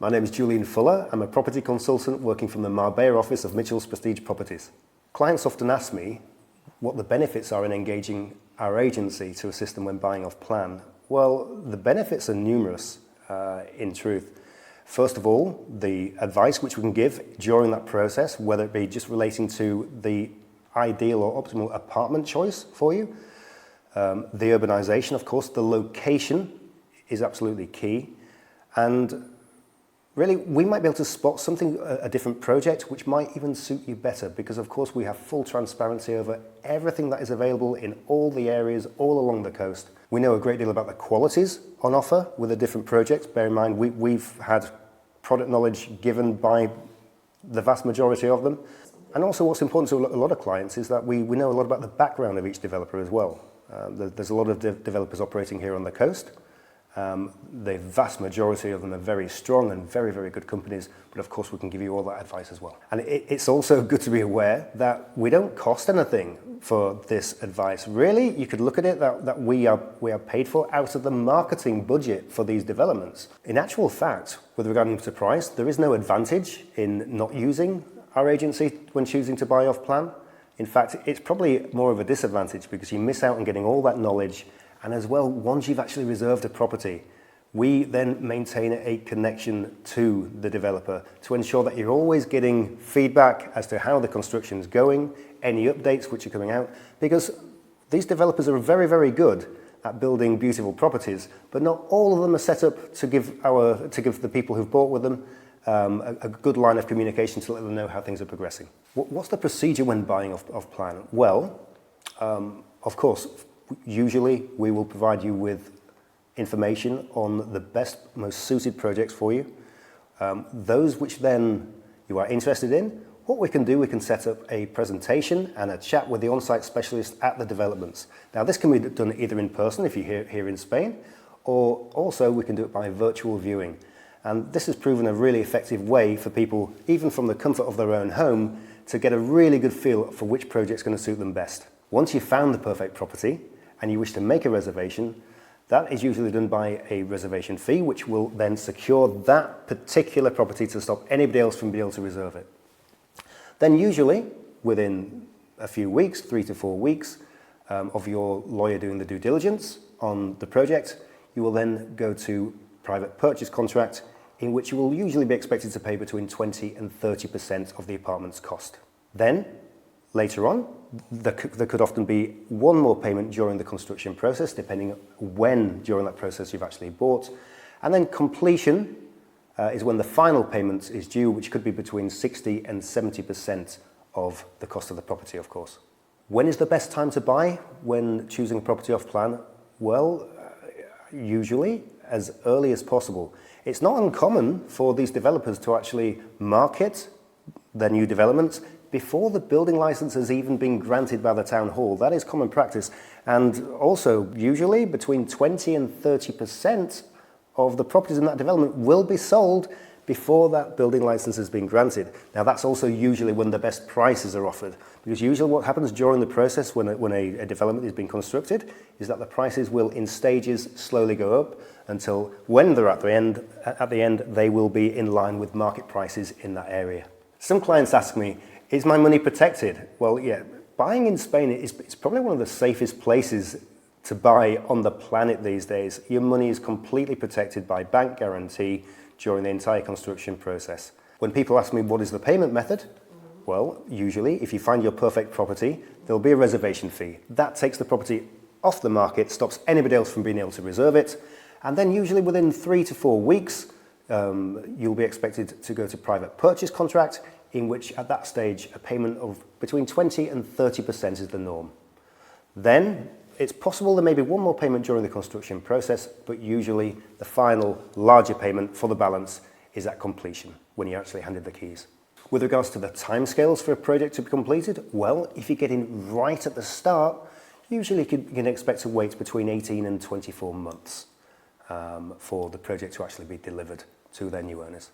My name is Julian Fuller. I'm a property consultant working from the Marbella office of Mitchell's Prestige Properties. Clients often ask me what the benefits are in engaging our agency to assist them when buying off plan. Well, the benefits are numerous, in truth. First of all, the advice which we can give during that process, whether it be just relating to the ideal or optimal apartment choice for you, the urbanisation, of course, the location is absolutely key, and really, we might be able to spot something, a different project, which might even suit you better because, of course, we have full transparency over everything that is available in all the areas all along the coast. We know a great deal about the qualities on offer with the different projects. Bear in mind, we've had product knowledge given by the vast majority of them. And also what's important to a lot of clients is that we know a lot about the background of each developer as well. There's a lot of developers operating here on the coast. The vast majority of them are very strong and very, very good companies, but of course we can give you all that advice as well. And it's also good to be aware that we don't cost anything for this advice. Really, you could look at it that we are paid for out of the marketing budget for these developments. In actual fact, with regard to price, there is no advantage in not using our agency when choosing to buy off plan. In fact, it's probably more of a disadvantage because you miss out on getting all that knowledge. And as well, once you've actually reserved a property, we then maintain a connection to the developer to ensure that you're always getting feedback as to how the construction is going, any updates which are coming out, because these developers are very, very good at building beautiful properties, but not all of them are set up to give the people who've bought with them a good line of communication to let them know how things are progressing. What's the procedure when buying off plan? Well, of course, usually we will provide you with information on the best, most suited projects for you. Those which then you are interested in, what we can do, we can set up a presentation and a chat with the on-site specialist at the developments. Now this can be done either in person if you're here in Spain, or also we can do it by virtual viewing. And this has proven a really effective way for people, even from the comfort of their own home, to get a really good feel for which project's going to suit them best. Once you've found the perfect property, and you wish to make a reservation, that is usually done by a reservation fee, which will then secure that particular property to stop anybody else from being able to reserve it. Then usually, within a few weeks, 3 to 4 weeks, of your lawyer doing the due diligence on the project, you will then go to private purchase contract, in which you will usually be expected to pay between 20 and 30% of the apartment's cost. Then, later on, there could often be one more payment during the construction process, depending on when during that process you've actually bought. And then completion is when the final payment is due, which could be between 60 and 70% of the cost of the property, of course. When is the best time to buy when choosing a property off plan? Well, usually as early as possible. It's not uncommon for these developers to actually market their new developments before the building license has even been granted by the town hall. That is common practice. And also, usually between 20 and 30% of the properties in that development will be sold before that building license has been granted. Now, that's also usually when the best prices are offered, because usually what happens during the process when a development is being constructed is that the prices will, in stages, slowly go up until when they're at the end, they will be in line with market prices in that area. Some clients ask me, is my money protected? Well, yeah, buying in Spain it's probably one of the safest places to buy on the planet these days. Your money is completely protected by bank guarantee during the entire construction process. When people ask me what is the payment method, well, usually if you find your perfect property, there'll be a reservation fee. That takes the property off the market, stops anybody else from being able to reserve it, and then usually within 3 to 4 weeks, you'll be expected to go to private purchase contract, in which at that stage a payment of between 20 and 30% is the norm. Then it's possible there may be one more payment during the construction process, but usually the final larger payment for the balance is at completion, when you're actually handed the keys. With regards to the timescales for a project to be completed, well, if you get in right at the start, usually you can expect to wait between 18 and 24 months for the project to actually be delivered to their new owners.